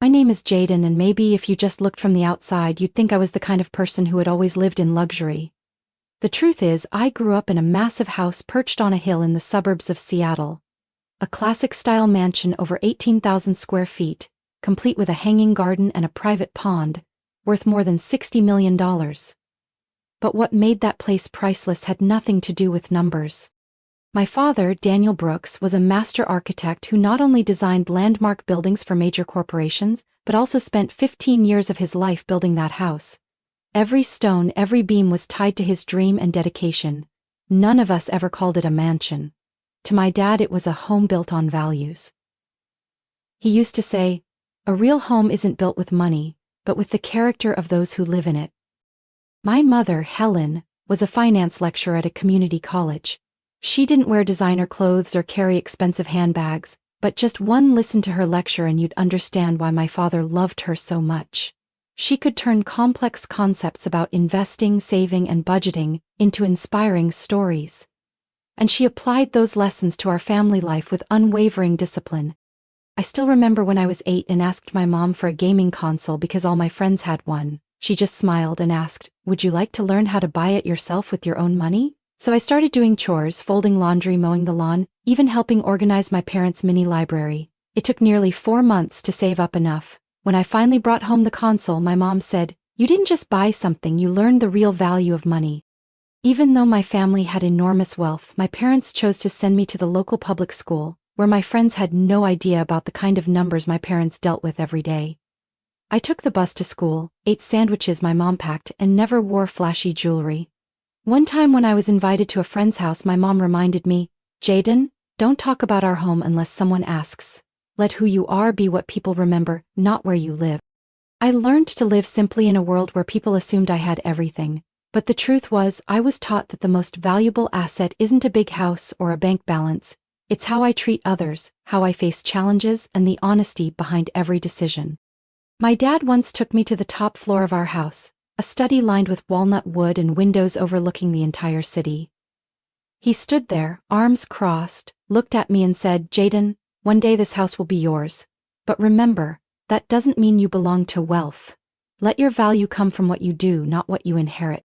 My name is Jaden, and maybe if you just looked from the outside you'd think I was the kind of person who had always lived in luxury. The truth is, I grew up in a massive house perched on a hill in the suburbs of Seattle. A classic-style mansion over 18,000 square feet, complete with a hanging garden and a private pond, worth more than $60 million. But what made that place priceless had nothing to do with numbers. My father, Daniel Brooks, was a master architect who not only designed landmark buildings for major corporations, but also spent 15 years of his life building that house. Every stone, every beam was tied to his dream and dedication. None of us ever called it a mansion. To my dad, it was a home built on values. He used to say, "A real home isn't built with money, but with the character of those who live in it." My mother, Helen, was a finance lecturer at a community college. She didn't wear designer clothes or carry expensive handbags, but just one listen to her lecture and you'd understand why my father loved her so much. She could turn complex concepts about investing, saving, and budgeting into inspiring stories. And she applied those lessons to our family life with unwavering discipline. I still remember when I was 8 and asked my mom for a gaming console because all my friends had one. She just smiled and asked, "Would you like to learn how to buy it yourself with your own money?" So I started doing chores, folding laundry, mowing the lawn, even helping organize my parents' mini library. It took nearly 4 months to save up enough. When I finally brought home the console, my mom said, "You didn't just buy something, you learned the real value of money." Even though my family had enormous wealth, my parents chose to send me to the local public school, where my friends had no idea about the kind of numbers my parents dealt with every day. I took the bus to school, ate sandwiches my mom packed, and never wore flashy jewelry. One time when I was invited to a friend's house, my mom reminded me, "Jaden, don't talk about our home unless someone asks. Let who you are be what people remember, not where you live." I learned to live simply in a world where people assumed I had everything. But the truth was, I was taught that the most valuable asset isn't a big house or a bank balance. It's how I treat others, how I face challenges, and the honesty behind every decision. My dad once took me to the top floor of our house, a study lined with walnut wood and windows overlooking the entire city. He stood there, arms crossed, looked at me and said, "Jaden, one day this house will be yours. But remember, that doesn't mean you belong to wealth. Let your value come from what you do, not what you inherit."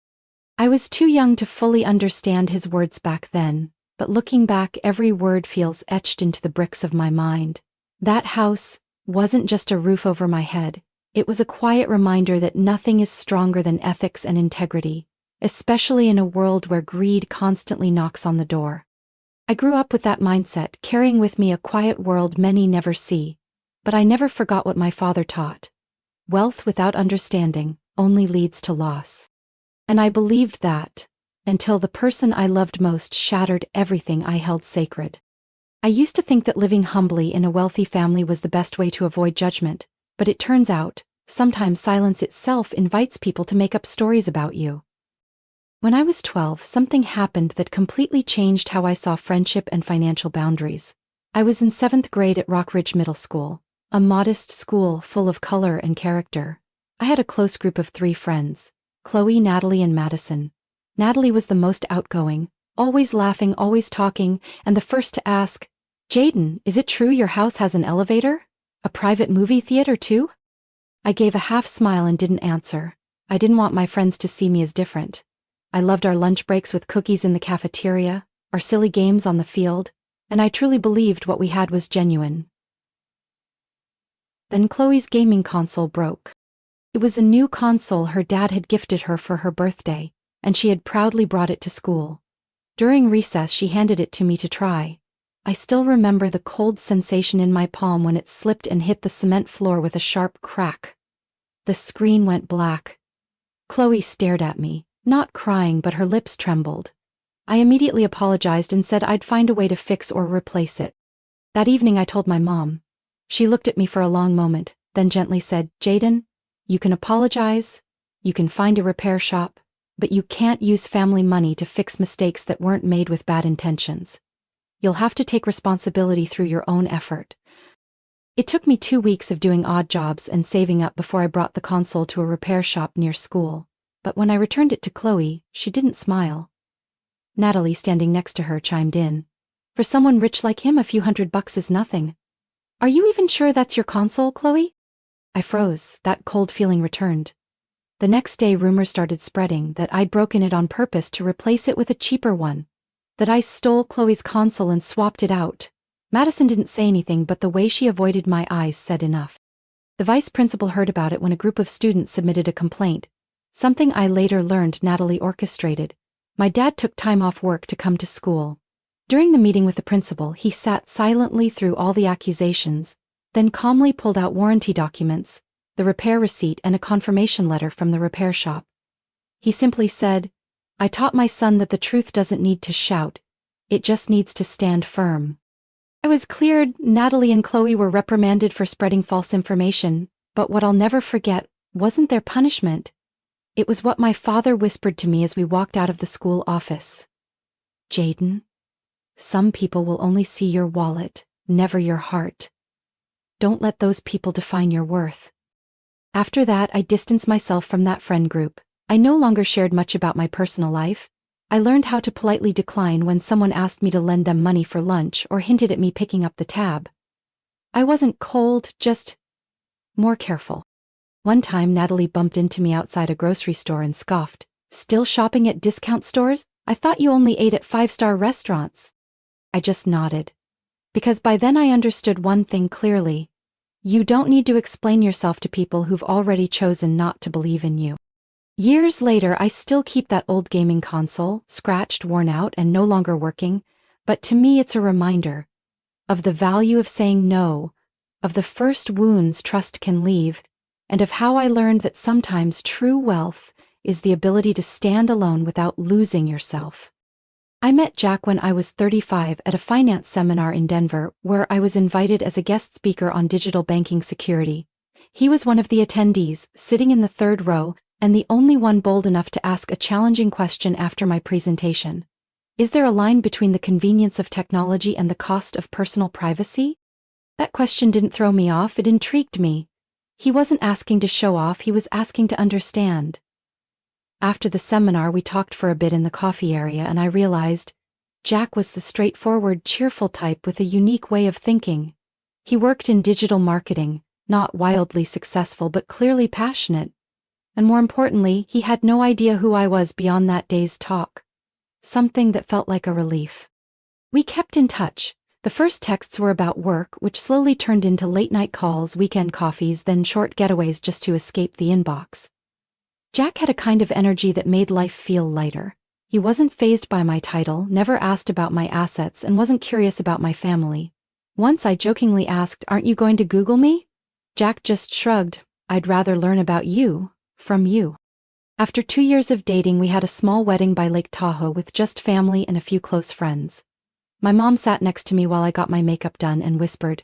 I was too young to fully understand his words back then, but looking back, every word feels etched into the bricks of my mind. That house wasn't just a roof over my head. It was a quiet reminder that nothing is stronger than ethics and integrity, especially in a world where greed constantly knocks on the door. I grew up with that mindset, carrying with me a quiet world many never see. But I never forgot what my father taught. Wealth without understanding only leads to loss. And I believed that, until the person I loved most shattered everything I held sacred. I used to think that living humbly in a wealthy family was the best way to avoid judgment, but it turns out, sometimes silence itself invites people to make up stories about you. When I was 12, something happened that completely changed how I saw friendship and financial boundaries. I was in 7th grade at Rockridge Middle School, a modest school full of color and character. I had a close group of 3 friends, Chloe, Natalie, and Madison. Natalie was the most outgoing, always laughing, always talking, and the first to ask, "Jaden, is it true your house has an elevator? A private movie theater too?" I gave a half smile and didn't answer. I didn't want my friends to see me as different. I loved our lunch breaks with cookies in the cafeteria, our silly games on the field, and I truly believed what we had was genuine. Then Chloe's gaming console broke. It was a new console her dad had gifted her for her birthday, and she had proudly brought it to school. During recess, she handed it to me to try. I still remember the cold sensation in my palm when it slipped and hit the cement floor with a sharp crack. The screen went black. Chloe stared at me, not crying, but her lips trembled. I immediately apologized and said I'd find a way to fix or replace it. That evening I told my mom. She looked at me for a long moment, then gently said, "Jaden, you can apologize, you can find a repair shop, but you can't use family money to fix mistakes that weren't made with bad intentions. You'll have to take responsibility through your own effort." It took me 2 weeks of doing odd jobs and saving up before I brought the console to a repair shop near school. But when I returned it to Chloe, she didn't smile. Natalie, standing next to her, chimed in. "For someone rich like him, a few $100 is nothing. Are you even sure that's your console, Chloe?" I froze, that cold feeling returned. The next day rumors started spreading that I'd broken it on purpose to replace it with a cheaper one. That I stole Chloe's console and swapped it out. Madison didn't say anything, but the way she avoided my eyes said enough. The vice principal heard about it when a group of students submitted a complaint, something I later learned Natalie orchestrated. My dad took time off work to come to school. During the meeting with the principal, he sat silently through all the accusations, then calmly pulled out warranty documents, the repair receipt and a confirmation letter from the repair shop. He simply said, "I taught my son that the truth doesn't need to shout, it just needs to stand firm." I was cleared. Natalie and Chloe were reprimanded for spreading false information, but what I'll never forget wasn't their punishment. It was what my father whispered to me as we walked out of the school office. "Jaden, some people will only see your wallet, never your heart. Don't let those people define your worth." After that, I distanced myself from that friend group. I no longer shared much about my personal life. I learned how to politely decline when someone asked me to lend them money for lunch or hinted at me picking up the tab. I wasn't cold, just more careful. One time Natalie bumped into me outside a grocery store and scoffed, "Still shopping at discount stores? I thought you only ate at 5-star restaurants." I just nodded. Because by then I understood one thing clearly. You don't need to explain yourself to people who've already chosen not to believe in you. Years later, I still keep that old gaming console, scratched, worn out, and no longer working, but to me it's a reminder of the value of saying no, of the first wounds trust can leave, and of how I learned that sometimes true wealth is the ability to stand alone without losing yourself. I met Jack when I was 35 at a finance seminar in Denver, where I was invited as a guest speaker on digital banking security. He was one of the attendees, sitting in the third row, and the only one bold enough to ask a challenging question after my presentation. Is there a line between the convenience of technology and the cost of personal privacy? That question didn't throw me off, it intrigued me. He wasn't asking to show off, he was asking to understand. After the seminar, we talked for a bit in the coffee area, and I realized Jack was the straightforward, cheerful type with a unique way of thinking. He worked in digital marketing, not wildly successful but clearly passionate. And more importantly, he had no idea who I was beyond that day's talk. Something that felt like a relief. We kept in touch. The first texts were about work, which slowly turned into late-night calls, weekend coffees, then short getaways just to escape the inbox. Jack had a kind of energy that made life feel lighter. He wasn't fazed by my title, never asked about my assets, and wasn't curious about my family. Once I jokingly asked, "Aren't you going to Google me?" Jack just shrugged, "I'd rather learn about you from you." After 2 years of dating, we had a small wedding by Lake Tahoe with just family and a few close friends. My mom sat next to me while I got my makeup done and whispered,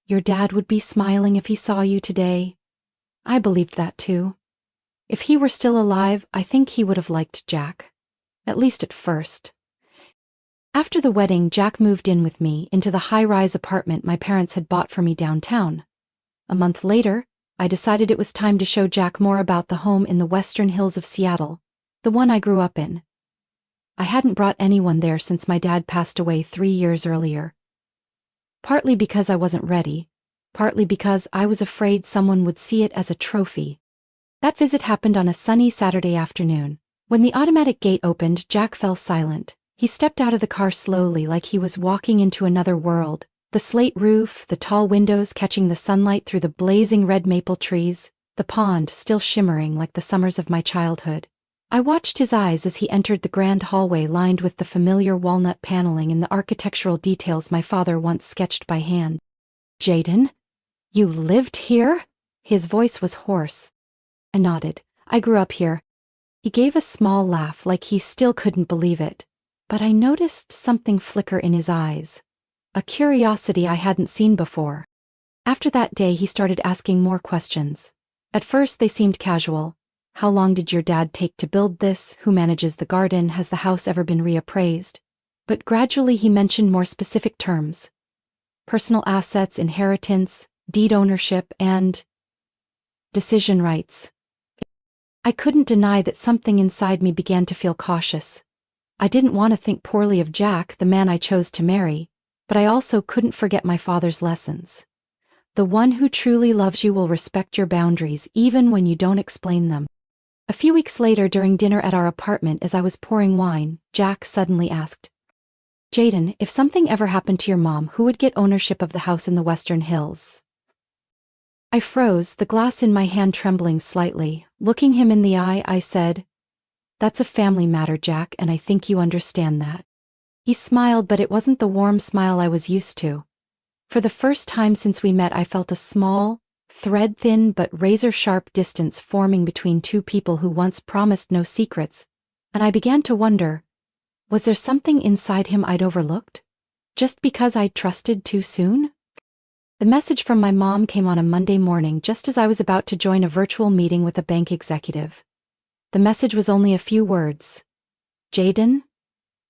"Your dad would be smiling if he saw you today." I believed that too. If he were still alive, I think he would have liked Jack. At least at first. After the wedding, Jack moved in with me into the high-rise apartment my parents had bought for me downtown. A month later, I decided it was time to show Jack more about the home in the western hills of Seattle, the one I grew up in. I hadn't brought anyone there since my dad passed away 3 years earlier. Partly because I wasn't ready, partly because I was afraid someone would see it as a trophy. That visit happened on a sunny Saturday afternoon. When the automatic gate opened, Jack fell silent. He stepped out of the car slowly, like he was walking into another world. The slate roof, the tall windows catching the sunlight through the blazing red maple trees, the pond still shimmering like the summers of my childhood. I watched his eyes as he entered the grand hallway lined with the familiar walnut paneling and the architectural details my father once sketched by hand. "Jaden? You lived here?" His voice was hoarse. I nodded. "I grew up here." He gave a small laugh like he still couldn't believe it. But I noticed something flicker in his eyes. A curiosity I hadn't seen before. After that day, he started asking more questions. At first they seemed casual. How long did your dad take to build this? Who manages the garden? Has the house ever been reappraised? But gradually he mentioned more specific terms. Personal assets, inheritance, deed ownership, and decision rights. I couldn't deny that something inside me began to feel cautious. I didn't want to think poorly of Jack, the man I chose to marry, but I also couldn't forget my father's lessons. The one who truly loves you will respect your boundaries even when you don't explain them. A few weeks later, during dinner at our apartment, as I was pouring wine, Jack suddenly asked, "Jaden, if something ever happened to your mom, who would get ownership of the house in the Western Hills?" I froze, the glass in my hand trembling slightly. Looking him in the eye, I said, "That's a family matter, Jack, and I think you understand that." He smiled, but it wasn't the warm smile I was used to. For the first time since we met, I felt a small, thread-thin but razor-sharp distance forming between two people who once promised no secrets, and I began to wonder, was there something inside him I'd overlooked? Just because I'd trusted too soon? The message from my mom came on a Monday morning just as I was about to join a virtual meeting with a bank executive. The message was only a few words. "Jaden,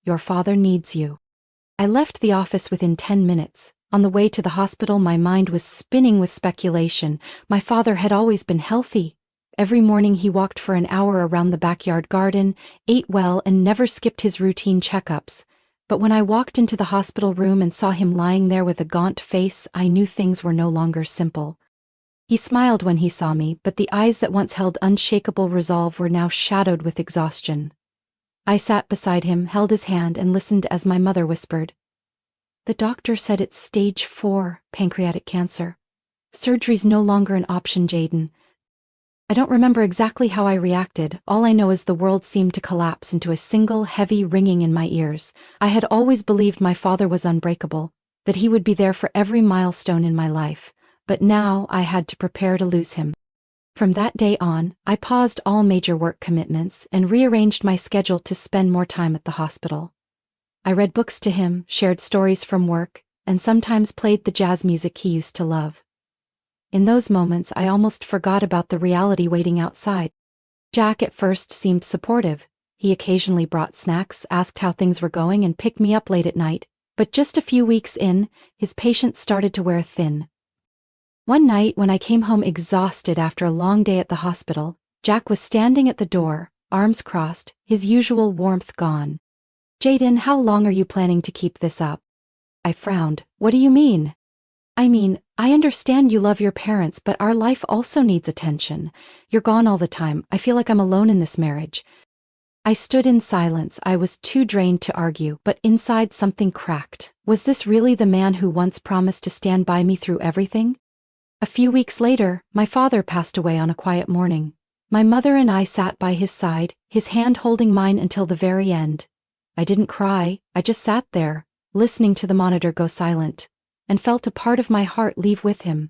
your father needs you." I left the office within 10 minutes. On the way to the hospital, my mind was spinning with speculation. My father had always been healthy. Every morning he walked for an hour around the backyard garden, ate well, and never skipped his routine checkups. But when I walked into the hospital room and saw him lying there with a gaunt face, I knew things were no longer simple. He smiled when he saw me, but the eyes that once held unshakable resolve were now shadowed with exhaustion. I sat beside him, held his hand, and listened as my mother whispered, "The doctor said it's stage 4 pancreatic cancer. Surgery's no longer an option, Jaden." I don't remember exactly how I reacted. All I know is the world seemed to collapse into a single heavy ringing in my ears. I had always believed my father was unbreakable, that he would be there for every milestone in my life, but now I had to prepare to lose him. From that day on, I paused all major work commitments and rearranged my schedule to spend more time at the hospital. I read books to him, shared stories from work, and sometimes played the jazz music he used to love. In those moments, I almost forgot about the reality waiting outside. Jack at first seemed supportive. He occasionally brought snacks, asked how things were going, and picked me up late at night, but just a few weeks in, his patience started to wear thin. One night, when I came home exhausted after a long day at the hospital, Jack was standing at the door, arms crossed, his usual warmth gone. "Jaden, how long are you planning to keep this up?" I frowned. "What do you mean?" "I mean, I understand you love your parents, but our life also needs attention. You're gone all the time. I feel like I'm alone in this marriage." I stood in silence. I was too drained to argue, but inside something cracked. Was this really the man who once promised to stand by me through everything? A few weeks later, my father passed away on a quiet morning. My mother and I sat by his side, his hand holding mine until the very end. I didn't cry, I just sat there, listening to the monitor go silent, and felt a part of my heart leave with him.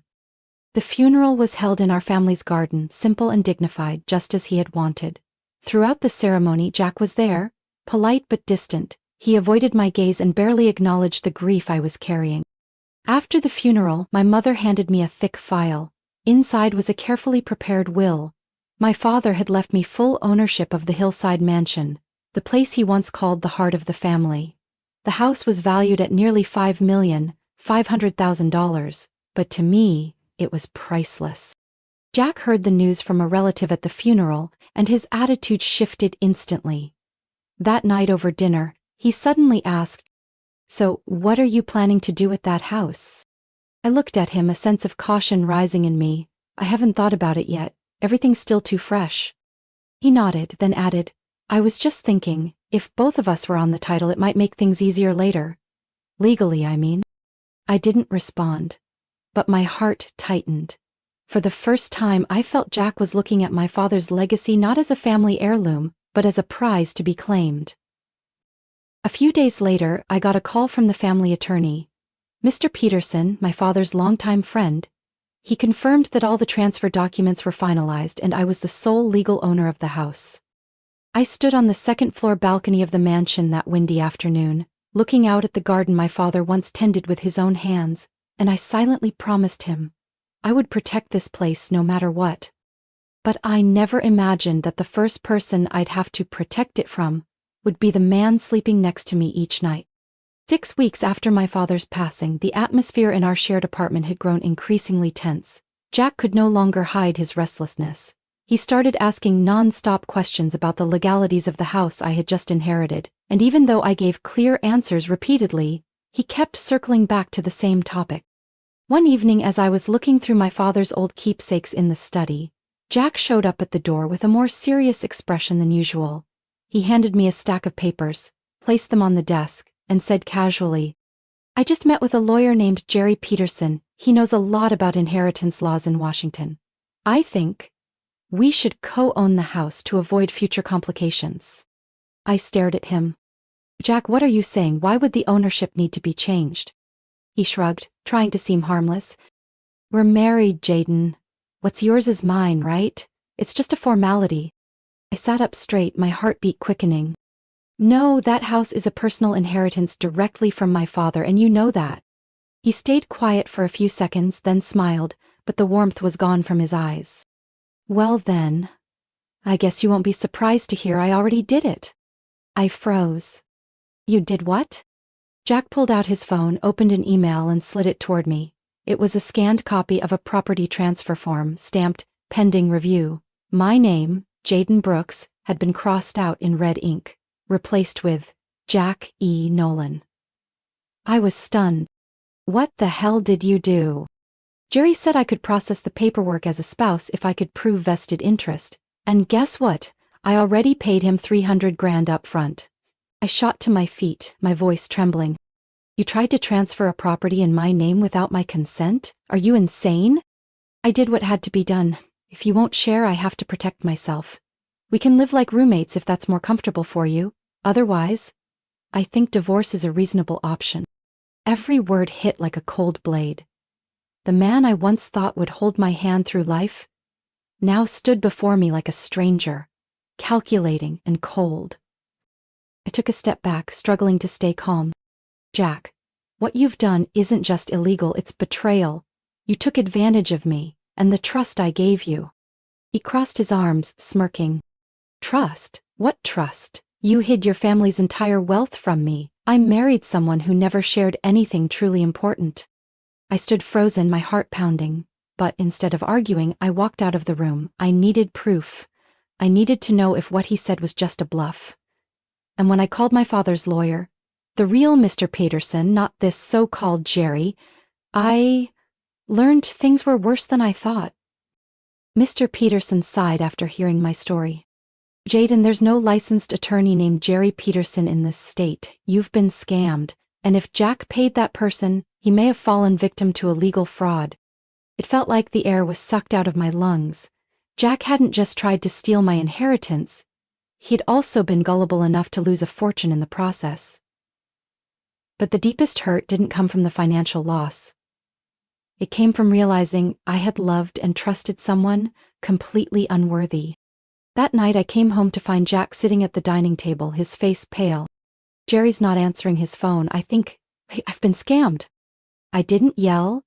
The funeral was held in our family's garden, simple and dignified, just as he had wanted. Throughout the ceremony, Jack was there, polite but distant. He avoided my gaze and barely acknowledged the grief I was carrying. After the funeral, my mother handed me a thick file. Inside was a carefully prepared will. My father had left me full ownership of the hillside mansion, the place he once called the heart of the family. The house was valued at nearly $5,500,000, but to me, it was priceless. Jack heard the news from a relative at the funeral, and his attitude shifted instantly. That night over dinner, he suddenly asked, "So, what are you planning to do with that house?" I looked at him, a sense of caution rising in me. "I haven't thought about it yet. Everything's still too fresh." He nodded, then added, "I was just thinking, if both of us were on the title, it might make things easier later. Legally, I mean." I didn't respond, but my heart tightened. For the first time, I felt Jack was looking at my father's legacy not as a family heirloom, but as a prize to be claimed. A few days later, I got a call from the family attorney. Mr. Peterson, my father's longtime friend. He confirmed that all the transfer documents were finalized and I was the sole legal owner of the house. I stood on the second-floor balcony of the mansion that windy afternoon, looking out at the garden my father once tended with his own hands, and I silently promised him I would protect this place no matter what. But I never imagined that the first person I'd have to protect it from would be the man sleeping next to me each night. 6 weeks after my father's passing, the atmosphere in our shared apartment had grown increasingly tense. Jack could no longer hide his restlessness. He started asking non-stop questions about the legalities of the house I had just inherited, and even though I gave clear answers repeatedly, he kept circling back to the same topic. One evening as I was looking through my father's old keepsakes in the study, Jack showed up at the door with a more serious expression than usual. He handed me a stack of papers, placed them on the desk, and said casually, "I just met with a lawyer named Jerry Peterson. He knows a lot about inheritance laws in Washington. I think we should co-own the house to avoid future complications." I stared at him. "Jack, what are you saying? Why would the ownership need to be changed?" He shrugged, trying to seem harmless. "We're married, Jaden. What's yours is mine, right? It's just a formality." I sat up straight, my heartbeat quickening. "No, that house is a personal inheritance directly from my father, and you know that." He stayed quiet for a few seconds, then smiled, but the warmth was gone from his eyes. "Well then, I guess you won't be surprised to hear I already did it." I froze. "You did what?" Jack pulled out his phone, opened an email, and slid it toward me. It was a scanned copy of a property transfer form, stamped, "Pending review." My name, Jaden Brooks, had been crossed out in red ink, replaced with Jack E. Nolan. I was stunned. "What the hell did you do?" "Jerry said I could process the paperwork as a spouse if I could prove vested interest. And guess what? I already paid him $300,000 up front." I shot to my feet, my voice trembling. "You tried to transfer a property in my name without my consent? Are you insane?" "I did what had to be done. If you won't share, I have to protect myself. We can live like roommates if that's more comfortable for you. Otherwise, I think divorce is a reasonable option." Every word hit like a cold blade. The man I once thought would hold my hand through life now stood before me like a stranger, calculating and cold. I took a step back, struggling to stay calm. "Jack, what you've done isn't just illegal, it's betrayal. You took advantage of me, and the trust I gave you." He crossed his arms, smirking. "Trust? What trust? You hid your family's entire wealth from me. I married someone who never shared anything truly important." I stood frozen, my heart pounding. But instead of arguing, I walked out of the room. I needed proof. I needed to know if what he said was just a bluff. And when I called my father's lawyer, the real Mr. Peterson, not this so-called Jerry, I learned things were worse than I thought. Mr. Peterson sighed after hearing my story. "Jaden, there's no licensed attorney named Jerry Peterson in this state. You've been scammed, and if Jack paid that person, he may have fallen victim to a legal fraud." It felt like the air was sucked out of my lungs. Jack hadn't just tried to steal my inheritance. He'd also been gullible enough to lose a fortune in the process. But the deepest hurt didn't come from the financial loss. It came from realizing I had loved and trusted someone completely unworthy. That night I came home to find Jack sitting at the dining table, his face pale. "Jerry's not answering his phone. I think I've been scammed." I didn't yell.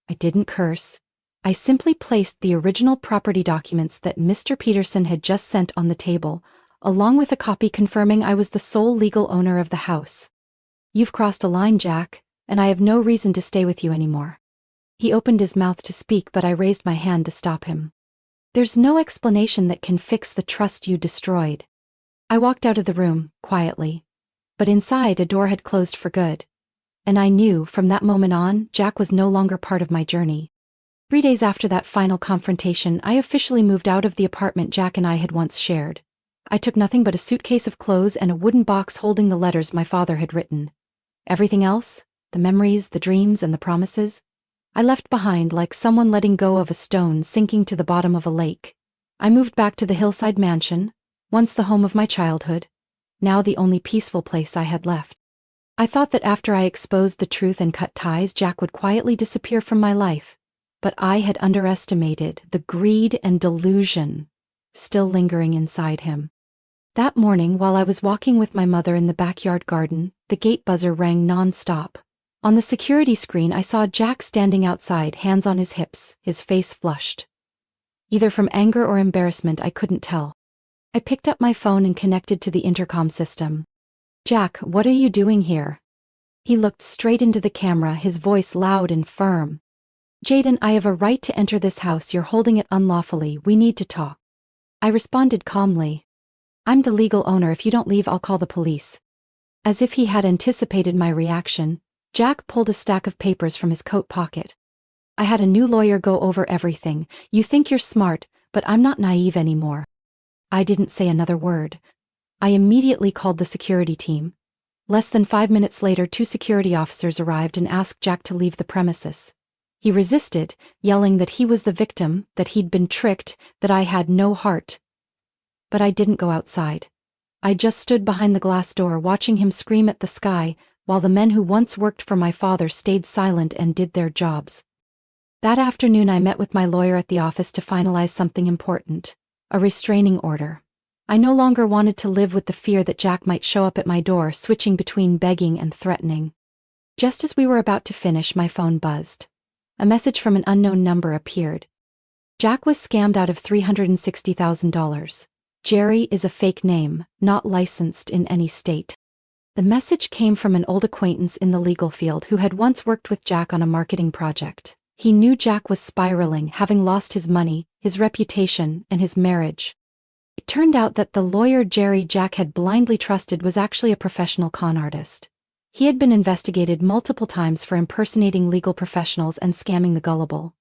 I didn't curse. I simply placed the original property documents that Mr. Peterson had just sent on the table, along with a copy confirming I was the sole legal owner of the house. "You've crossed a line, Jack, and I have no reason to stay with you anymore." He opened his mouth to speak, but I raised my hand to stop him. "There's no explanation that can fix the trust you destroyed." I walked out of the room, quietly. But inside, a door had closed for good. And I knew, from that moment on, Jack was no longer part of my journey. 3 days after that final confrontation, I officially moved out of the apartment Jack and I had once shared. I took nothing but a suitcase of clothes and a wooden box holding the letters my father had written. Everything else, the memories, the dreams, and the promises, I left behind like someone letting go of a stone sinking to the bottom of a lake. I moved back to the hillside mansion, once the home of my childhood, now the only peaceful place I had left. I thought that after I exposed the truth and cut ties, Jack would quietly disappear from my life, but I had underestimated the greed and delusion still lingering inside him. That morning, while I was walking with my mother in the backyard garden, the gate buzzer rang non-stop. On the security screen, I saw Jack standing outside, hands on his hips, his face flushed. Either from anger or embarrassment, I couldn't tell. I picked up my phone and connected to the intercom system. "Jack, what are you doing here?" He looked straight into the camera, his voice loud and firm. "Jaden, I have a right to enter this house. You're holding it unlawfully. We need to talk." I responded calmly. "I'm the legal owner. If you don't leave, I'll call the police." As if he had anticipated my reaction, Jack pulled a stack of papers from his coat pocket. I had a new lawyer go over everything. You think you're smart, but I'm not naive anymore. I didn't say another word. I immediately called the security team. Less than 5 minutes later, 2 security officers arrived and asked Jack to leave the premises. He resisted, yelling that he was the victim, that he'd been tricked, that I had no heart. But I didn't go outside. I just stood behind the glass door watching him scream at the sky, while the men who once worked for my father stayed silent and did their jobs. That afternoon I met with my lawyer at the office to finalize something important: a restraining order. I no longer wanted to live with the fear that Jack might show up at my door, switching between begging and threatening. Just as we were about to finish, my phone buzzed. A message from an unknown number appeared. Jack was scammed out of $360,000. Jerry is a fake name, not licensed in any state. The message came from an old acquaintance in the legal field who had once worked with Jack on a marketing project. He knew Jack was spiraling, having lost his money, his reputation, and his marriage. It turned out that the lawyer Jerry Jack had blindly trusted was actually a professional con artist. He had been investigated multiple times for impersonating legal professionals and scamming the gullible.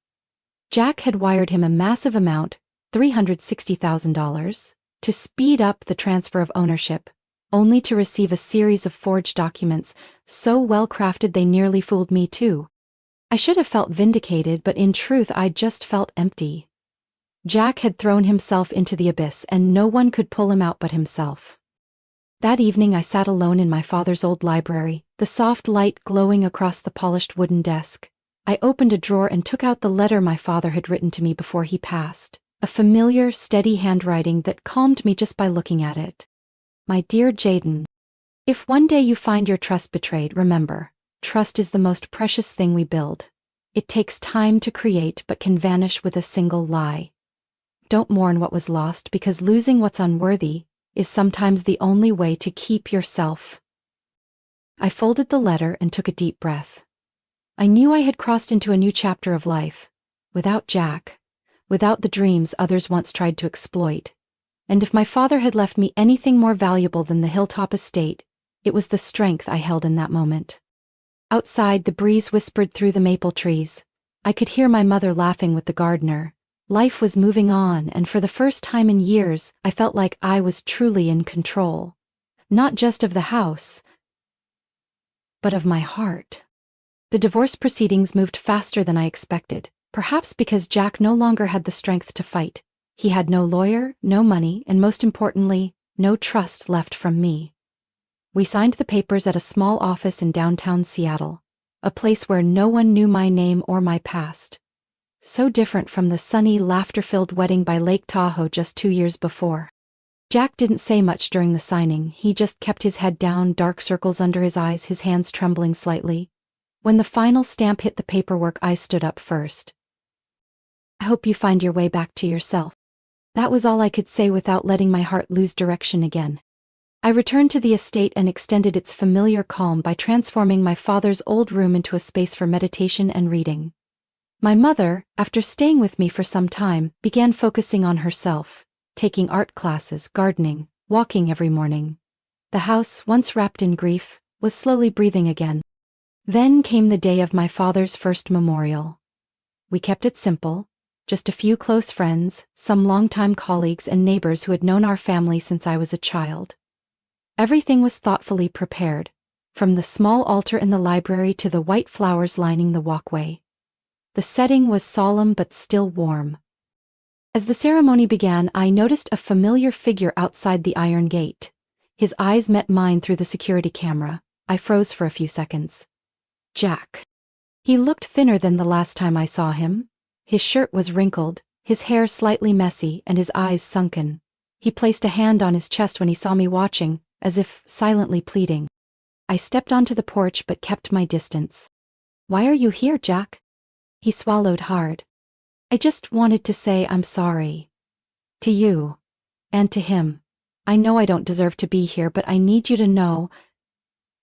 Jack had wired him a massive amount, $360,000, to speed up the transfer of ownership, only to receive a series of forged documents, so well crafted they nearly fooled me too. I should have felt vindicated, but in truth I just felt empty. Jack had thrown himself into the abyss and no one could pull him out but himself. That evening I sat alone in my father's old library, the soft light glowing across the polished wooden desk. I opened a drawer and took out the letter my father had written to me before he passed, a familiar, steady handwriting that calmed me just by looking at it. My dear Jaden, if one day you find your trust betrayed, remember, trust is the most precious thing we build. It takes time to create but can vanish with a single lie. Don't mourn what was lost, because losing what's unworthy is sometimes the only way to keep yourself. I folded the letter and took a deep breath. I knew I had crossed into a new chapter of life, without Jack, without the dreams others once tried to exploit. And if my father had left me anything more valuable than the hilltop estate, it was the strength I held in that moment. Outside, the breeze whispered through the maple trees. I could hear my mother laughing with the gardener. Life was moving on, and for the first time in years, I felt like I was truly in control. Not just of the house, but of my heart. The divorce proceedings moved faster than I expected, perhaps because Jack no longer had the strength to fight. He had no lawyer, no money, and most importantly, no trust left from me. We signed the papers at a small office in downtown Seattle, a place where no one knew my name or my past. So different from the sunny, laughter-filled wedding by Lake Tahoe just 2 years before. Jack didn't say much during the signing. He just kept his head down, dark circles under his eyes, his hands trembling slightly. When the final stamp hit the paperwork, I stood up first. I hope you find your way back to yourself. That was all I could say without letting my heart lose direction again. I returned to the estate and extended its familiar calm by transforming my father's old room into a space for meditation and reading. My mother, after staying with me for some time, began focusing on herself, taking art classes, gardening, walking every morning. The house, once wrapped in grief, was slowly breathing again. Then came the day of my father's first memorial. We kept it simple, just a few close friends, some longtime colleagues and neighbors who had known our family since I was a child. Everything was thoughtfully prepared, from the small altar in the library to the white flowers lining the walkway. The setting was solemn but still warm. As the ceremony began, I noticed a familiar figure outside the iron gate. His eyes met mine through the security camera. I froze for a few seconds. Jack. He looked thinner than the last time I saw him. His shirt was wrinkled, his hair slightly messy, and his eyes sunken. He placed a hand on his chest when he saw me watching, as if silently pleading. I stepped onto the porch but kept my distance. Why are you here, Jack? He swallowed hard. I just wanted to say I'm sorry. To you. And to him. I know I don't deserve to be here, but I need you to know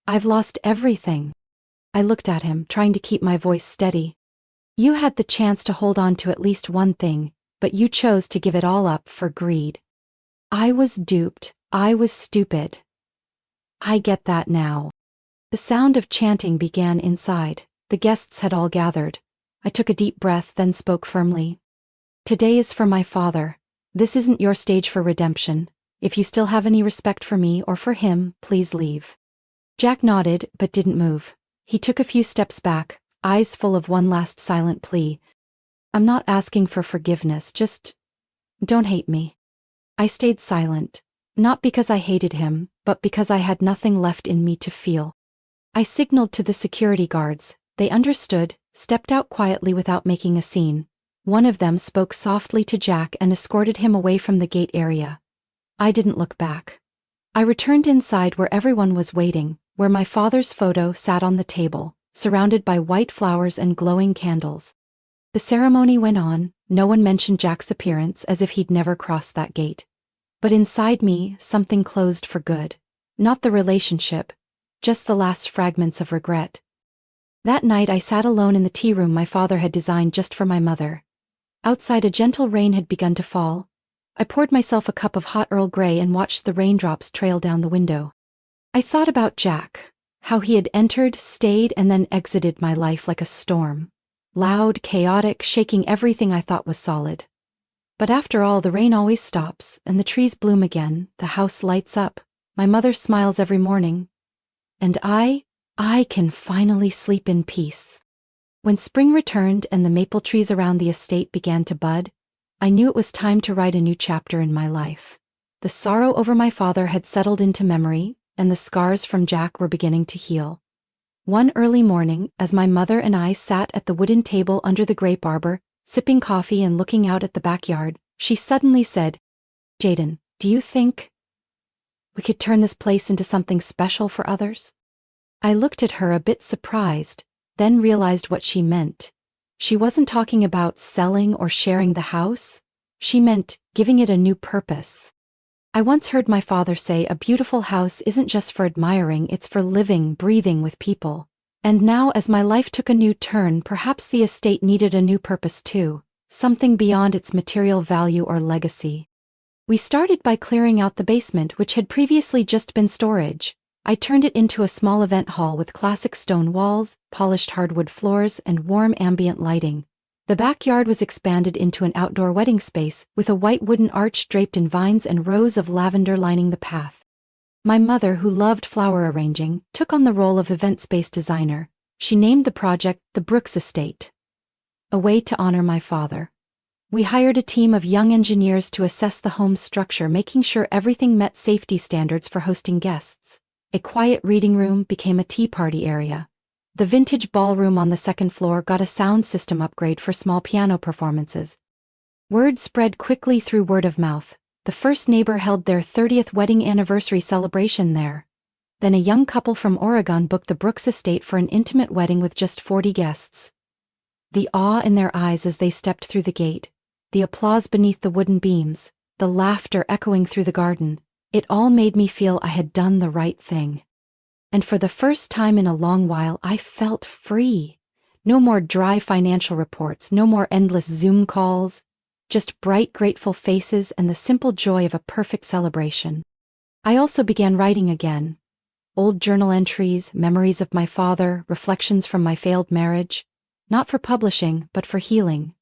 I've lost everything. I looked at him, trying to keep my voice steady. You had the chance to hold on to at least one thing, but you chose to give it all up for greed. I was duped. I was stupid. I get that now. The sound of chanting began inside. The guests had all gathered. I took a deep breath, then spoke firmly. Today is for my father. This isn't your stage for redemption. If you still have any respect for me or for him, please leave. Jack nodded, but didn't move. He took a few steps back, eyes full of one last silent plea. I'm not asking for forgiveness, just don't hate me. I stayed silent, not because I hated him, but because I had nothing left in me to feel. I signaled to the security guards. They understood, stepped out quietly without making a scene. One of them spoke softly to Jack and escorted him away from the gate area. I didn't look back. I returned inside where everyone was waiting, where my father's photo sat on the table, surrounded by white flowers and glowing candles. The ceremony went on. No one mentioned Jack's appearance as if he'd never crossed that gate. But inside me, something closed for good. Not the relationship, just the last fragments of regret. That night I sat alone in the tea room my father had designed just for my mother. Outside a gentle rain had begun to fall. I poured myself a cup of hot Earl Grey and watched the raindrops trail down the window. I thought about Jack, how he had entered, stayed, and then exited my life like a storm. Loud, chaotic, shaking everything I thought was solid. But after all, the rain always stops, and the trees bloom again, the house lights up, my mother smiles every morning. And I can finally sleep in peace. When spring returned and the maple trees around the estate began to bud, I knew it was time to write a new chapter in my life. The sorrow over my father had settled into memory, and the scars from Jack were beginning to heal. One early morning, as my mother and I sat at the wooden table under the grape arbor, sipping coffee and looking out at the backyard, she suddenly said, "Jaden, do you think we could turn this place into something special for others?" I looked at her a bit surprised, then realized what she meant. She wasn't talking about selling or sharing the house. She meant giving it a new purpose. I once heard my father say a beautiful house isn't just for admiring, it's for living, breathing with people. And now as my life took a new turn, perhaps the estate needed a new purpose too, something beyond its material value or legacy. We started by clearing out the basement, which had previously just been storage. I turned it into a small event hall with classic stone walls, polished hardwood floors, and warm ambient lighting. The backyard was expanded into an outdoor wedding space, with a white wooden arch draped in vines and rows of lavender lining the path. My mother, who loved flower arranging, took on the role of event space designer. She named the project the Brooks Estate, a way to honor my father. We hired a team of young engineers to assess the home's structure, making sure everything met safety standards for hosting guests. A quiet reading room became a tea party area. The vintage ballroom on the second floor got a sound system upgrade for small piano performances. Word spread quickly through word of mouth. The first neighbor held their 30th wedding anniversary celebration there. Then a young couple from Oregon booked the Brooks Estate for an intimate wedding with just 40 guests. The awe in their eyes as they stepped through the gate, the applause beneath the wooden beams, the laughter echoing through the garden, it all made me feel I had done the right thing. And for the first time in a long while, I felt free. No more dry financial reports, no more endless Zoom calls, just bright, grateful faces and the simple joy of a perfect celebration. I also began writing again. Old journal entries, memories of my father, reflections from my failed marriage. Not for publishing, but for healing.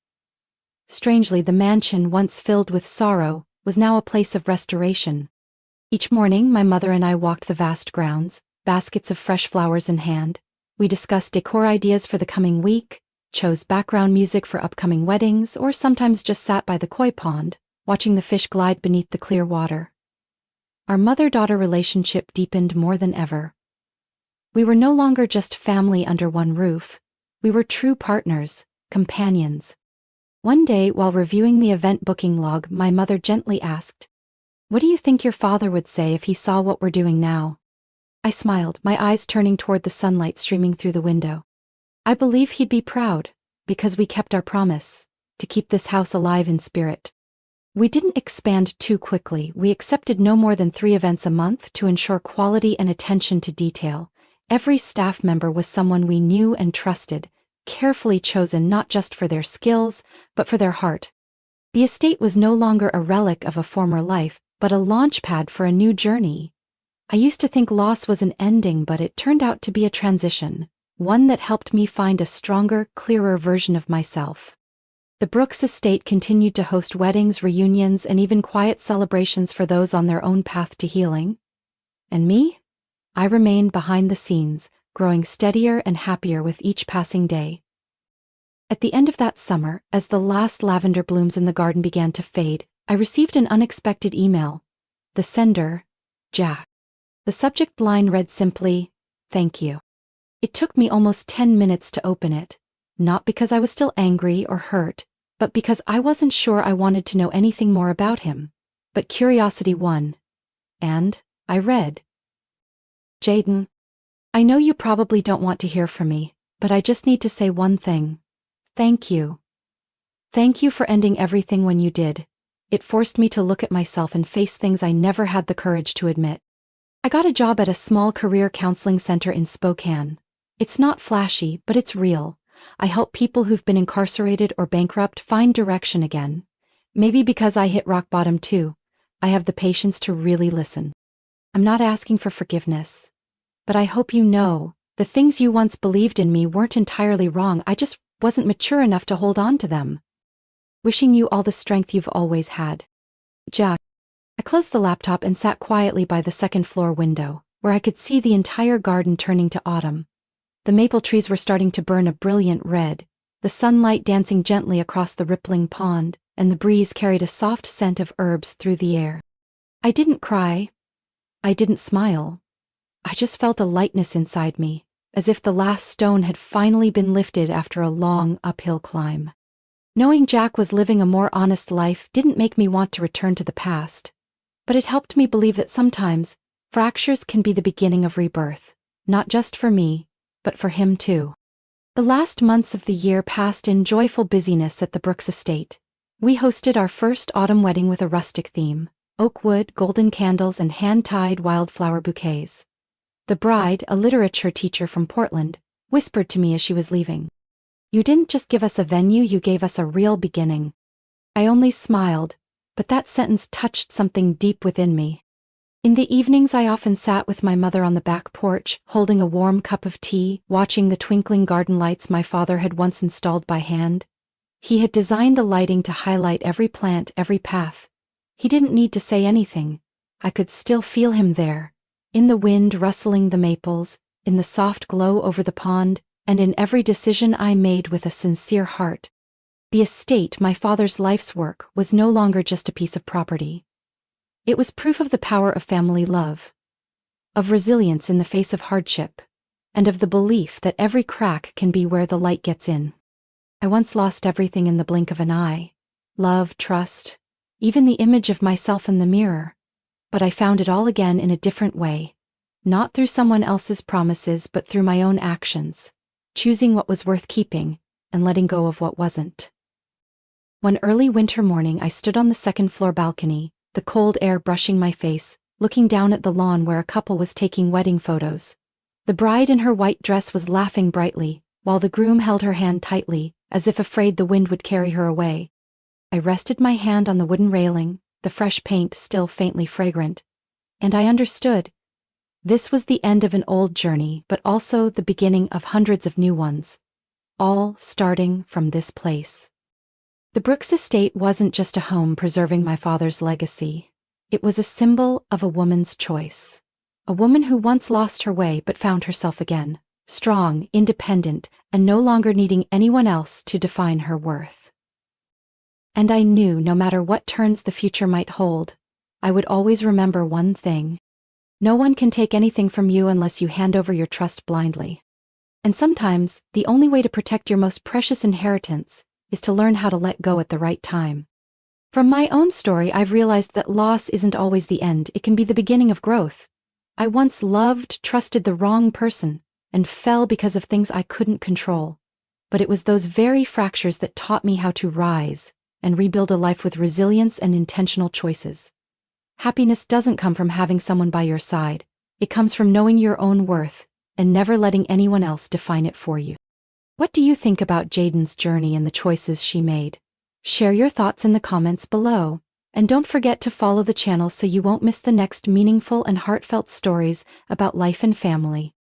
Strangely, the mansion, once filled with sorrow, was now a place of restoration. Each morning, my mother and I walked the vast grounds, baskets of fresh flowers in hand. We discussed decor ideas for the coming week, chose background music for upcoming weddings, or sometimes just sat by the koi pond, watching the fish glide beneath the clear water. Our mother-daughter relationship deepened more than ever. We were no longer just family under one roof. We were true partners, companions. One day, while reviewing the event booking log, my mother gently asked, "What do you think your father would say if he saw what we're doing now?" I smiled, my eyes turning toward the sunlight streaming through the window. I believe he'd be proud, because we kept our promise, to keep this house alive in spirit. We didn't expand too quickly. We accepted no more than 3 events a month to ensure quality and attention to detail. Every staff member was someone we knew and trusted, carefully chosen not just for their skills, but for their heart. The estate was no longer a relic of a former life, but a launchpad for a new journey. I used to think loss was an ending, but it turned out to be a transition. one that helped me find a stronger, clearer version of myself. The Brooks estate continued to host weddings, reunions, and even quiet celebrations for those on their own path to healing. And me? I remained behind the scenes, growing steadier and happier with each passing day. At the end of that summer, as the last lavender blooms in the garden began to fade, I received an unexpected email. The sender, Jack. The subject line read simply, "Thank you." It took me almost 10 minutes to open it, not because I was still angry or hurt, but because I wasn't sure I wanted to know anything more about him. But curiosity won. And I read, "Jaden, I know you probably don't want to hear from me, but I just need to say one thing. Thank you. Thank you for ending everything when you did. It forced me to look at myself and face things I never had the courage to admit. I got a job at a small career counseling center in Spokane. It's not flashy, but it's real. I help people who've been incarcerated or bankrupt find direction again. Maybe because I hit rock bottom too, I have the patience to really listen. I'm not asking for forgiveness. But I hope you know, the things you once believed in me weren't entirely wrong. I just wasn't mature enough to hold on to them. Wishing you all the strength you've always had. Jack." I closed the laptop and sat quietly by the second-floor window, where I could see the entire garden turning to autumn. The maple trees were starting to burn a brilliant red, the sunlight dancing gently across the rippling pond, and the breeze carried a soft scent of herbs through the air. I didn't cry. I didn't smile. I just felt a lightness inside me, as if the last stone had finally been lifted after a long uphill climb. Knowing Jack was living a more honest life didn't make me want to return to the past, but it helped me believe that sometimes, fractures can be the beginning of rebirth, not just for me, but for him too. The last months of the year passed in joyful busyness at the Brooks estate. We hosted our first autumn wedding with a rustic theme, oak wood, golden candles, and hand-tied wildflower bouquets. The bride, a literature teacher from Portland, whispered to me as she was leaving, "You didn't just give us a venue, you gave us a real beginning." I only smiled, but that sentence touched something deep within me. In the evenings I often sat with my mother on the back porch, holding a warm cup of tea, watching the twinkling garden lights my father had once installed by hand. He had designed the lighting to highlight every plant, every path. He didn't need to say anything. I could still feel him there, in the wind rustling the maples, in the soft glow over the pond, and in every decision I made with a sincere heart. The estate, my father's life's work, was no longer just a piece of property. It was proof of the power of family love, of resilience in the face of hardship, and of the belief that every crack can be where the light gets in. I once lost everything in the blink of an eye. Love, trust, even the image of myself in the mirror. But I found it all again in a different way. Not through someone else's promises, but through my own actions. Choosing what was worth keeping, and letting go of what wasn't. One early winter morning I stood on the second-floor balcony, the cold air brushing my face, looking down at the lawn where a couple was taking wedding photos. The bride in her white dress was laughing brightly, while the groom held her hand tightly, as if afraid the wind would carry her away. I rested my hand on the wooden railing, the fresh paint still faintly fragrant. And I understood. This was the end of an old journey, but also the beginning of hundreds of new ones. All starting from this place. The Brooks estate wasn't just a home preserving my father's legacy. It was a symbol of a woman's choice. A woman who once lost her way but found herself again, strong, independent, and no longer needing anyone else to define her worth. And I knew no matter what turns the future might hold, I would always remember one thing. No one can take anything from you unless you hand over your trust blindly. And sometimes, the only way to protect your most precious inheritance is to learn how to let go at the right time. From my own story, I've realized that loss isn't always the end, it can be the beginning of growth. I once loved, trusted the wrong person, and fell because of things I couldn't control. But it was those very fractures that taught me how to rise and rebuild a life with resilience and intentional choices. Happiness doesn't come from having someone by your side. It comes from knowing your own worth and never letting anyone else define it for you. What do you think about Jaden's journey and the choices she made? Share your thoughts in the comments below. And don't forget to follow the channel so you won't miss the next meaningful and heartfelt stories about life and family.